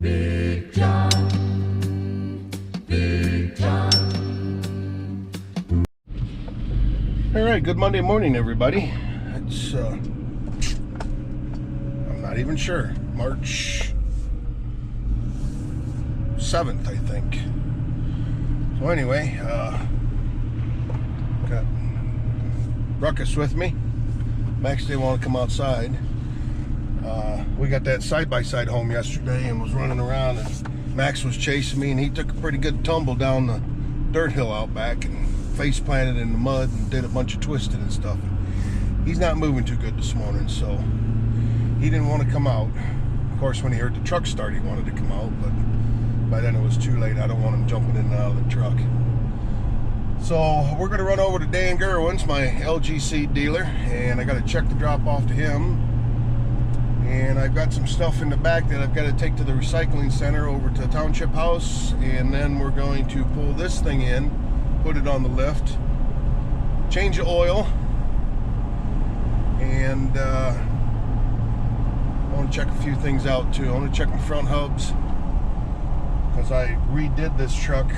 Big John, Big John. All right, good Monday morning, everybody. It's I'm not even sure, March 7th, I think. So anyway, got Ruckus with me. Max didn't want to come outside. We got that side-by-side home yesterday and was running around, and Max was chasing me, and he took a pretty good tumble down the dirt hill out back and face planted in the mud and did a bunch of twisting and stuff. He's not moving too good this morning, so he didn't want to come out. Of course, when he heard the truck start, he wanted to come out, but by then it was too late. I don't want him jumping in and out of the truck. So we're going to run over to Dan Gerwin's, my LGC dealer, and I got to check the drop off to him. And I've got some stuff in the back that I've got to take to the recycling center over to Township House, and then we're going to pull this thing in, put it on the lift, change the oil, and I want to check a few things out too. I want to check my front hubs, because I redid this truck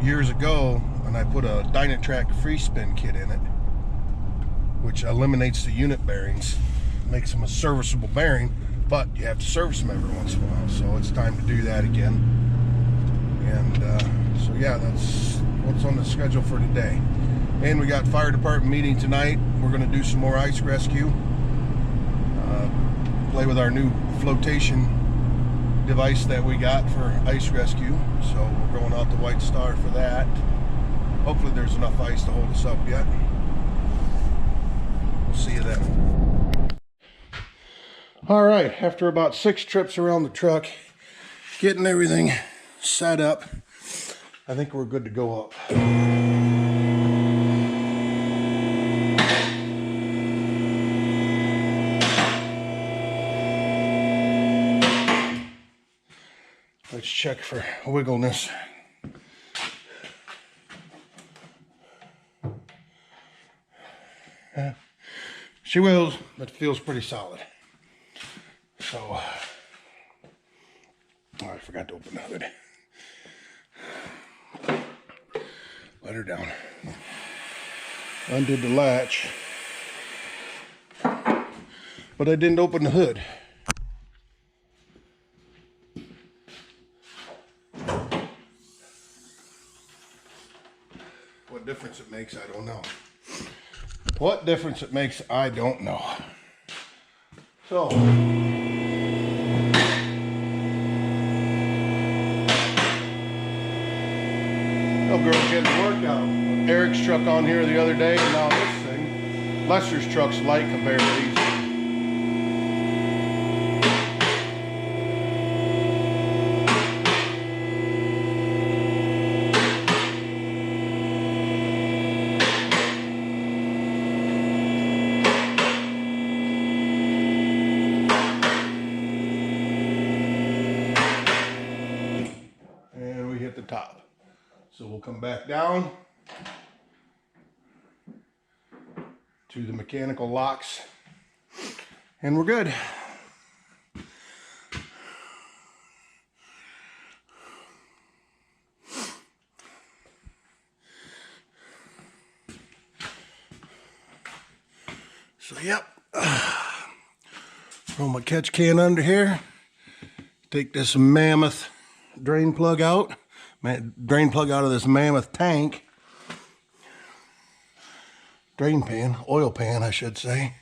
years ago, and I put a Dynatrac free spin kit in it, which eliminates the unit bearings, makes them a serviceable bearing, but you have to service them every once in a while, so it's time to do that again. And so yeah, that's what's on the schedule for today. And we got fire department meeting tonight. We're going to do some more ice rescue, play with our new flotation device that we got for ice rescue. So we're going out to White Star for that. Hopefully there's enough ice to hold us up yet. We'll see you then. All right, after about 6 trips around the truck, getting everything set up, I think we're good to go up. Let's check for wiggleness. She wiggles, but feels pretty solid. So, oh, I forgot to open the hood. Let her down. Undid the latch, but I didn't open the hood. What difference it makes, I don't know. What difference it makes, I don't know. So, little girl getting the workout. Eric's truck on here the other day, and now this thing. Lester's truck's light compared to these. The top. So we'll come back down to the mechanical locks and we're good. So yep, throw my catch can under here, take this mammoth drain plug out. Drain plug out of this mammoth tank. Drain pan, oil pan, I should say.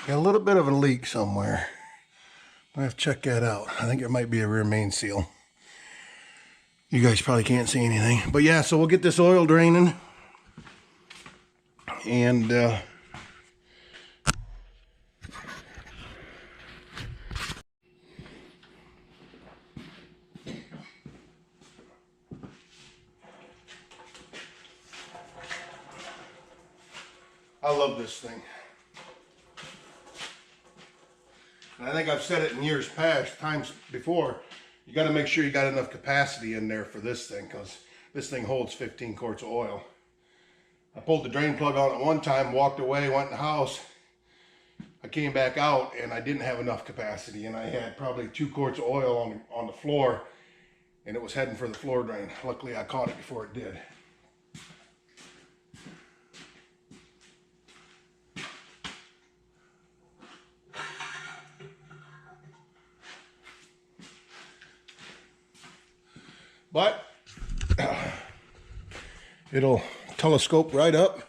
Got a little bit of a leak somewhere. I have to check that out. I think it might be a rear main seal. You guys probably can't see anything. But yeah, so we'll get this oil draining. And I love this thing. And I think I've said it in years past, times before, you got to make sure you got enough capacity in there for this thing, because this thing holds 15 quarts of oil. I pulled the drain plug on at one time, walked away, went in the house. I came back out and I didn't have enough capacity, and I had probably 2 quarts of oil on the floor, and it was heading for the floor drain. Luckily, I caught it before it did. But it'll telescope right up,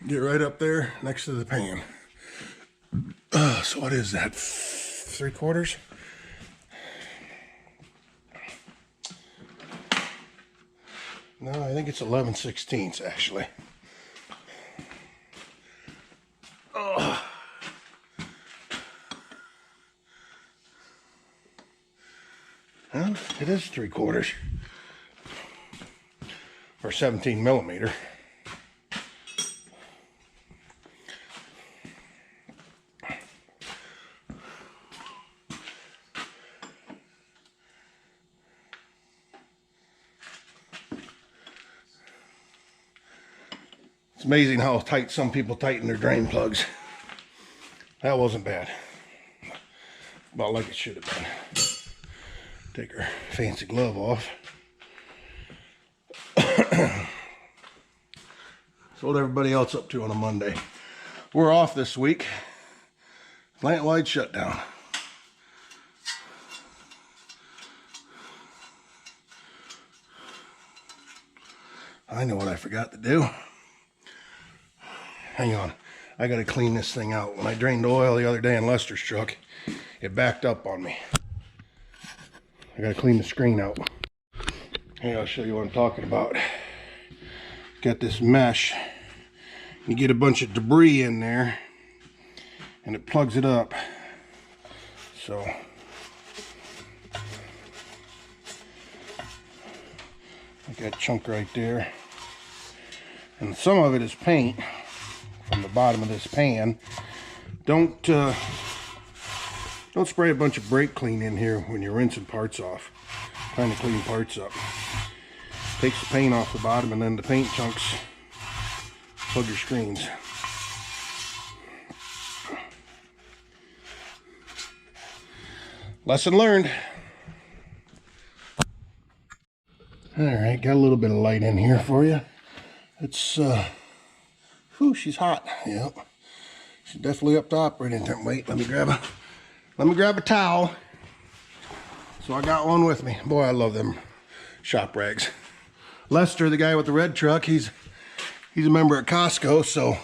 get right up there next to the pan. So what is that, 3/4? No, I think it's 11/16 actually. Oh. Well, it is 3/4 or 17 millimeter. It's amazing how tight some people tighten their drain plugs. That wasn't bad. About like it should have been. Take our fancy glove off. So what everybody else up to on a Monday? We're off this week. Plant-wide shutdown. I know what I forgot to do. Hang on, I gotta clean this thing out. When I drained oil the other day in Lester's truck, it backed up on me. I gotta clean the screen out. Hey, I'll show you what I'm talking about. Got this mesh. You get a bunch of debris in there, and it plugs it up. So, like that chunk right there. And some of it is paint from the bottom of this pan. Don't spray a bunch of brake clean in here when you're rinsing parts off, trying to clean parts up. Takes the paint off the bottom, and then the paint chunks plug your screens. Lesson learned. Alright, got a little bit of light in here for you. It's whew, she's hot. Yep. She's definitely up to operating temp. Wait, let me grab a towel. So I got one with me. Boy, I love them shop rags. Lester, the guy with the red truck, he's a member at Costco, so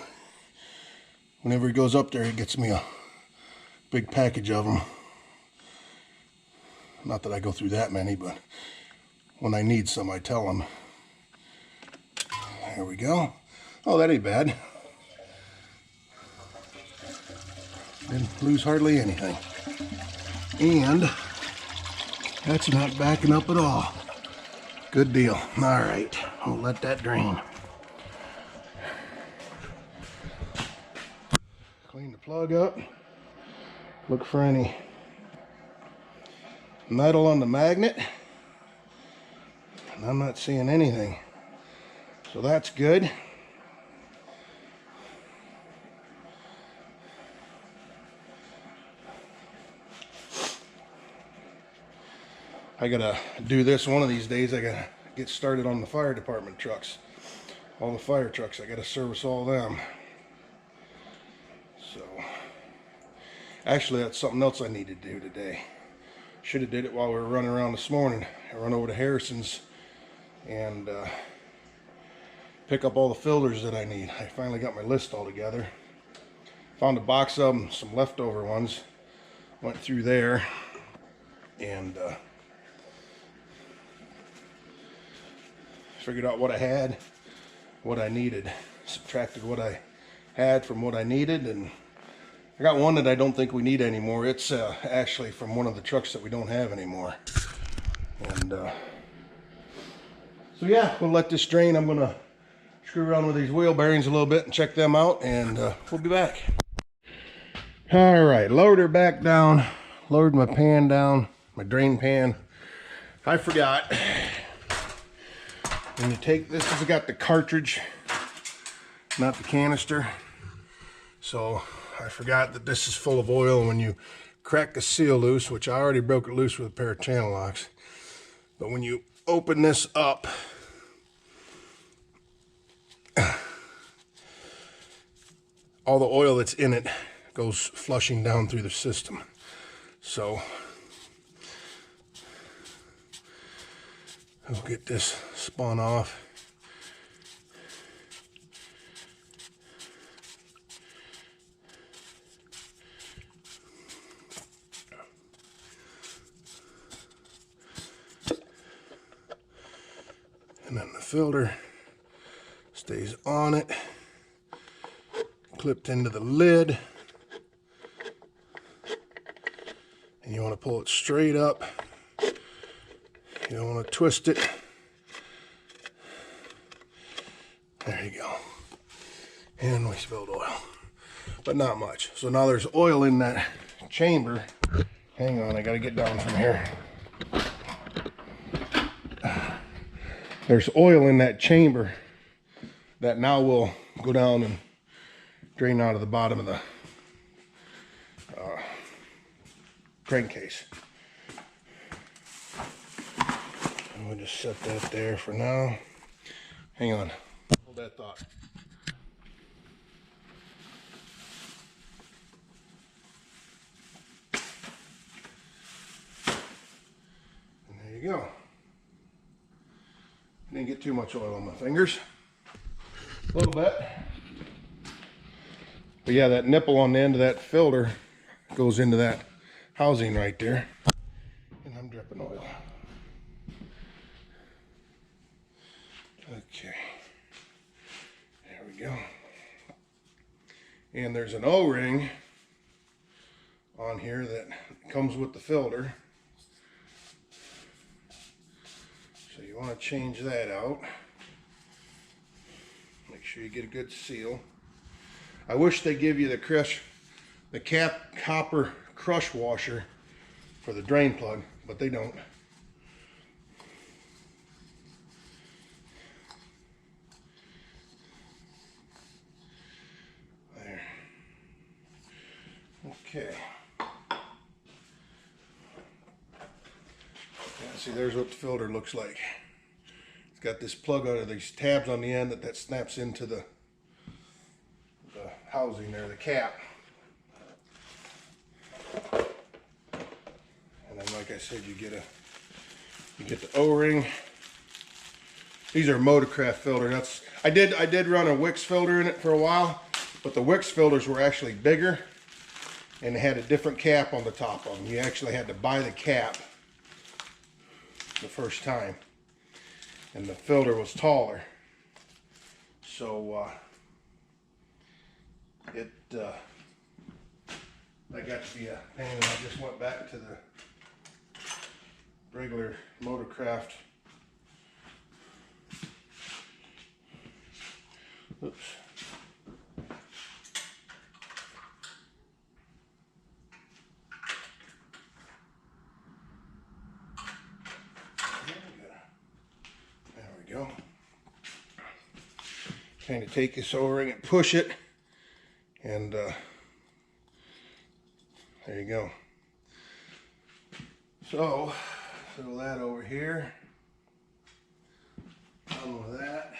whenever he goes up there, he gets me a big package of them. Not that I go through that many, but when I need some, I tell him. There we go. Oh, that ain't bad. Didn't lose hardly anything. And that's not backing up at all. Good deal. All right, we'll let that drain. Clean the plug up. Look for any metal on the magnet. And I'm not seeing anything. So that's good. I gotta do this one of these days. I gotta get started on the fire department trucks. All the fire trucks, I gotta service all them. So, actually that's something else I need to do today. Should have did it while we were running around this morning. I run over to Harrison's and pick up all the filters that I need. I finally got my list all together. Found a box of them, some leftover ones. Went through there and figured out what I had, what I needed, subtracted what I had from what I needed, and I got one that I don't think we need anymore. It's actually from one of the trucks that we don't have anymore. And so yeah, we'll let this drain. I'm gonna screw around with these wheel bearings a little bit and check them out, and we'll be back. All right, load her back down, load my pan down, my drain pan. I forgot. When you take this, has got the cartridge, not the canister. So I forgot that this is full of oil. When you crack the seal loose, which I already broke it loose with a pair of channel locks, but when you open this up, all the oil that's in it goes flushing down through the system. So I'll get this spun off. And then the filter stays on it, clipped into the lid. And you want to pull it straight up. You don't want to twist it. There you go. And we spilled oil, but not much. So now there's oil in that chamber. Hang on, I got to get down from here. There's oil in that chamber that now will go down and drain out of the bottom of the crankcase. We'll just set that there for now. Hang on, hold that thought. And there you go. Didn't get too much oil on my fingers. A little bit. But yeah, that nipple on the end of that filter goes into that housing right there. And I'm dripping oil. Okay. There we go. And there's an O-ring on here that comes with the filter. So you want to change that out. Make sure you get a good seal. I wish they give you the copper crush washer for the drain plug, but they don't. There. Okay. Yeah, see, there's what the filter looks like. It's got this plug under these tabs on the end that snaps into the housing there, the cap. And then, like I said, you get the O-ring. These are Motorcraft filter. I did run a Wix filter in it for a while, but the Wix filters were actually bigger and they had a different cap on the top of them. You actually had to buy the cap the first time, and the filter was taller. So that got to be a pain, and I just went back to the regular Motorcraft. Oops. There we go. Kind of take this O-ring and push it, and there you go. So throw that over here. Done with that.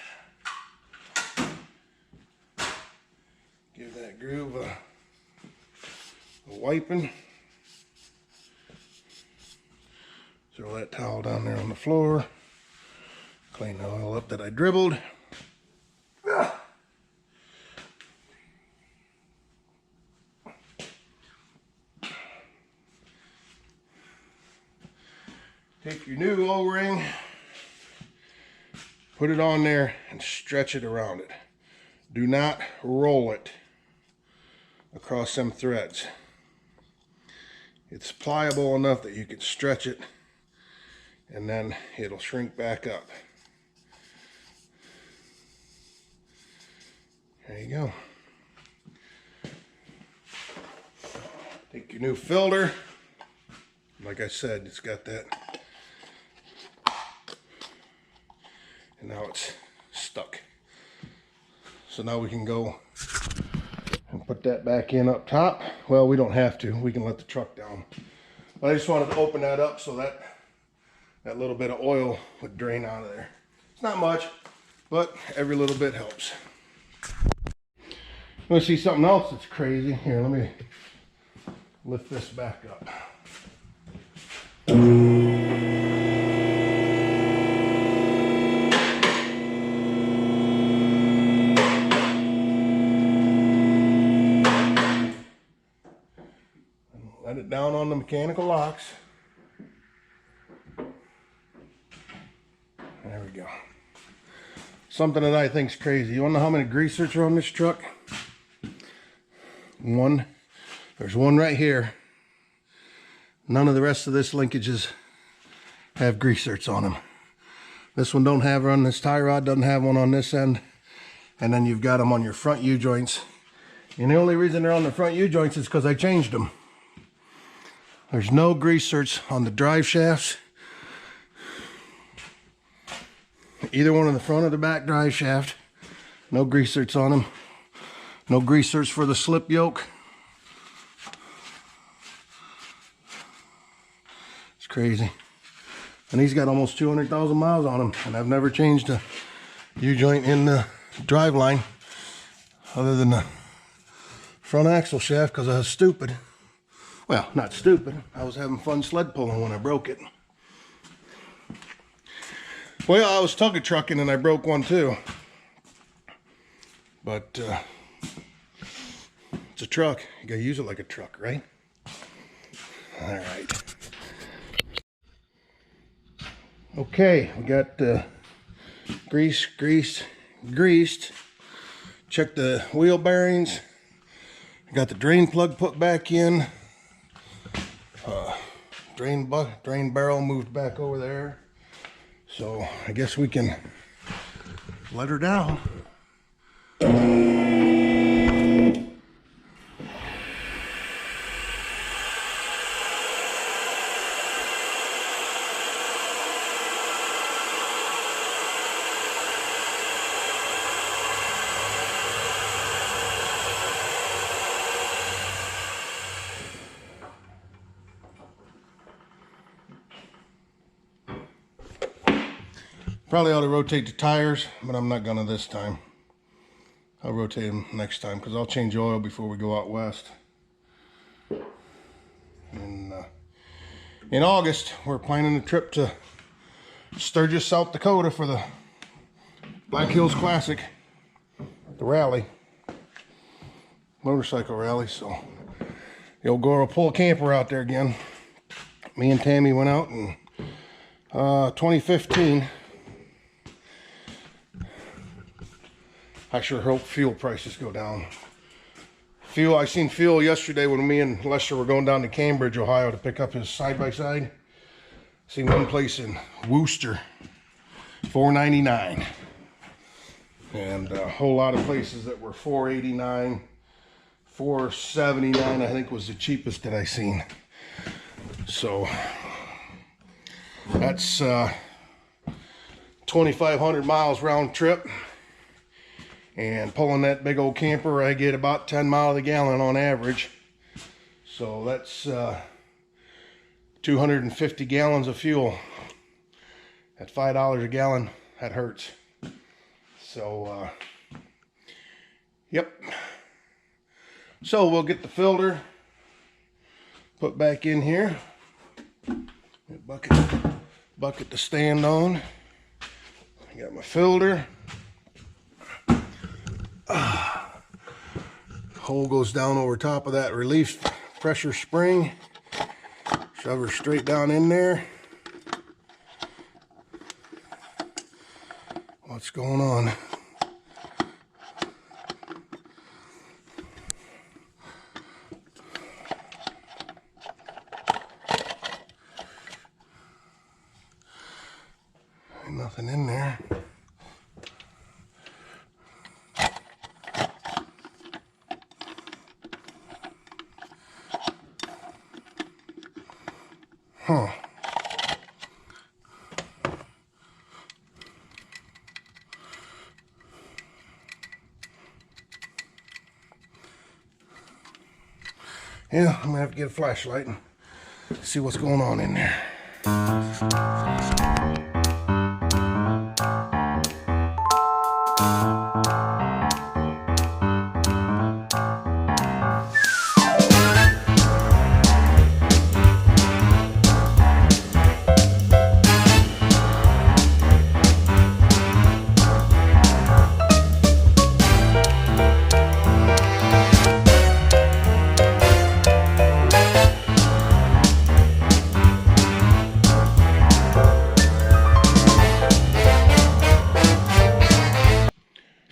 Give that groove a wiping. Throw that towel down there on the floor. Clean the oil up that I dribbled. Take your new O-ring, put it on there and stretch it around it. Do not roll it across them threads. It's pliable enough that you can stretch it and then it'll shrink back up. There you go. Take your new filter. Like I said, it's got that. And now it's stuck. So now we can go and put that back in up top. Well, we don't have to. We can let the truck down. But I just wanted to open that up so that little bit of oil would drain out of there. It's not much, but every little bit helps. Want to see something else that's crazy? Here, let me lift this back up. Let it down on the mechanical locks. There we go. Something that I think's crazy. You want to know how many grease zerks are on this truck? One. There's one right here. None of the rest of this linkages have grease zerks on them. This one don't have one on this tie rod, doesn't have one on this end. And then you've got them on your front U-joints. And the only reason they're on the front U-joints is because I changed them. There's no grease zerks on the drive shafts. Either one in the front or the back drive shaft. No grease zerks on them. No grease zerks for the slip yoke. It's crazy. And he's got almost 200,000 miles on him. And I've never changed a U-joint in the drive line other than the front axle shaft because I was stupid. Well, not stupid. I was having fun sled pulling when I broke it. Well, I was tug trucking and I broke one too. But it's a truck. You gotta use it like a truck, right? All right. Okay, we got greased. Check the wheel bearings. Got the drain plug put back in. Drain barrel moved back over there. So I guess we can let her down. Probably ought to rotate the tires, but I'm not gonna this time. I'll rotate them next time because I'll change oil before we go out west. And in August, we're planning a trip to Sturgis, South Dakota for the Black Hills Classic, the rally, motorcycle rally. So the old girl will pull a camper out there again. Me and Tammy went out in 2015. I sure hope fuel prices go down. I seen fuel yesterday when me and Lester were going down to Cambridge, Ohio to pick up his side-by-side. Seen one place in Worcester, $4.99. And a whole lot of places that were $4.89, $4.79, I think was the cheapest that I seen. So that's 2,500 miles round trip. And pulling that big old camper, I get about 10 miles a gallon on average. So that's 250 gallons of fuel at $5 a gallon. That hurts. So, yep. So we'll get the filter put back in here. Bucket to stand on. I got my filter. Hole goes down over top of that relief pressure spring. Shove her straight down in there. What's going on? Ain't nothing in there. Huh. Yeah, I'm gonna have to get a flashlight and see what's going on in there.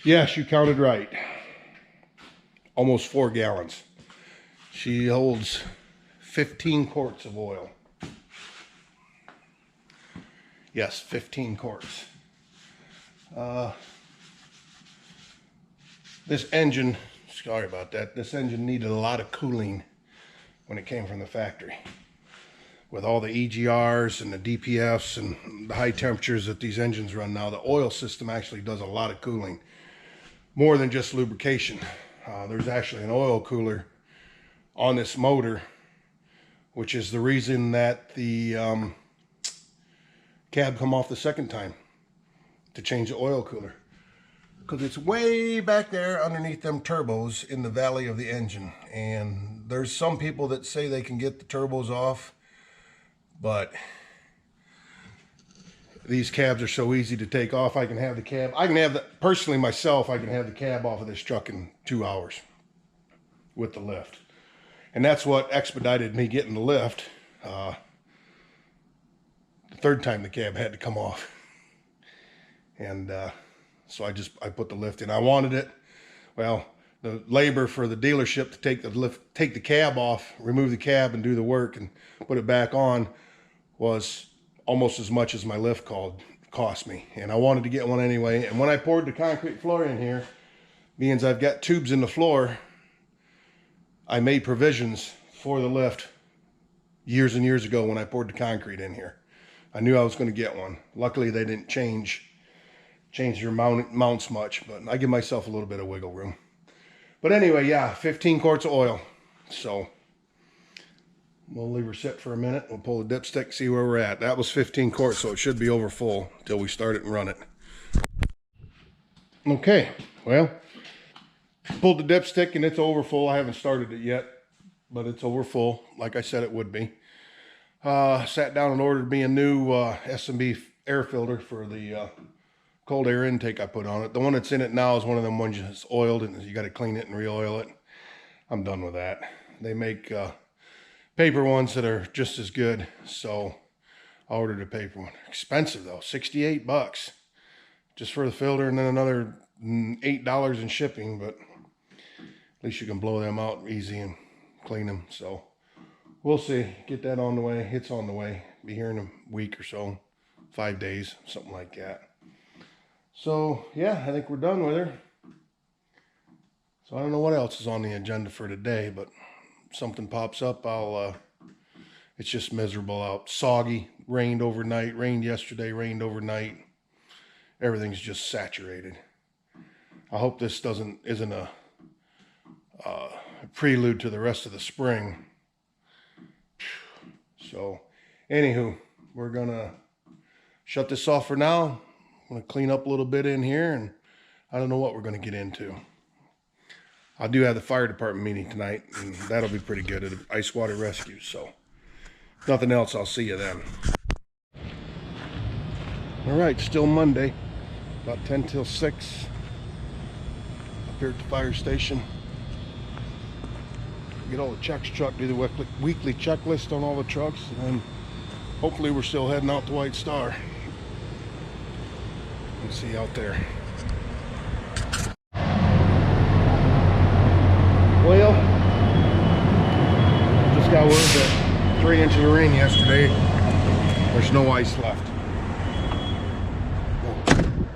Yes, you counted right. Almost 4 gallons. She holds 15 quarts of oil. Yes, 15 quarts. This engine, sorry about that, this engine needed a lot of cooling when it came from the factory. With all the EGRs and the DPFs and the high temperatures that these engines run now, the oil system actually does a lot of cooling. More than just lubrication. There's actually an oil cooler on this motor, which is the reason that the cab come off the second time to change the oil cooler, because it's way back there underneath them turbos in the valley of the engine. And there's some people that say they can get the turbos off, but these cabs are so easy to take off. I can have the cab, personally myself, I can have the cab off of this truck in 2 hours with the lift. And that's what expedited me getting the lift. The third time the cab had to come off. And so I put the lift in. I wanted it. Well, the labor for the dealership to take the cab off, remove the cab and do the work and put it back on was almost as much as my lift cost me. And I wanted to get one anyway. And when I poured the concrete floor in here, being I've got tubes in the floor, I made provisions for the lift years and years ago when I poured the concrete in here. I knew I was going to get one. Luckily, they didn't change their mounts much, but I give myself a little bit of wiggle room. But anyway, yeah, 15 quarts of oil. So we'll leave her sit for a minute. We'll pull the dipstick, see where we're at. That was 15 quarts, so it should be over full until we start it and run it. Okay, well, pulled the dipstick and it's over full. I haven't started it yet, but it's over full, like I said it would be. Sat down and ordered me a new S&B air filter for the cold air intake I put on it. The one that's in it now is one of them ones that's oiled and you got to clean it and re-oil it. I'm done with that. They make paper ones that are just as good, so I ordered a paper one. Expensive though, 68 bucks just for the filter, and then another $8 in shipping, but at least you can blow them out easy and clean them. So we'll see. Get that on the way. It's on the way. Be here in a week or so, 5 days, something like that. So yeah, I think we're done with her. So I don't know what else is on the agenda for today, but something pops up, it's just miserable out. Soggy, rained overnight, rained yesterday, rained overnight. Everything's just saturated. I hope this isn't a prelude to the rest of the spring. So anywho, we're gonna shut this off for now. I'm gonna clean up a little bit in here, and I don't know what we're gonna get into. I do have the fire department meeting tonight, and that'll be pretty good at ice water rescue. So if nothing else, I'll see you then. All right, still Monday, about 10 till 6 up here at the fire station. Get all the checks trucked, do the weekly checklist on all the trucks, and then hopefully we're still heading out to White Star. Let's see out there. Well, just got word that 3 inches of rain yesterday. There's no ice left. Oh,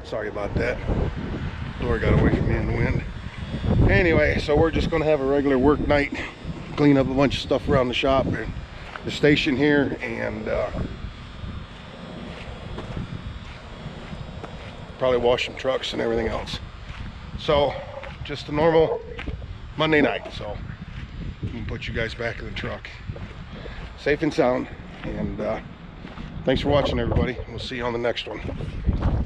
sorry about that. Door got away from me in the wind. Anyway, so we're just going to have a regular work night. Clean up a bunch of stuff around the shop and the station here, and probably wash some trucks and everything else. So just a normal Monday night. So and put you guys back in the truck safe and sound. And thanks for watching, everybody. We'll see you on the next one.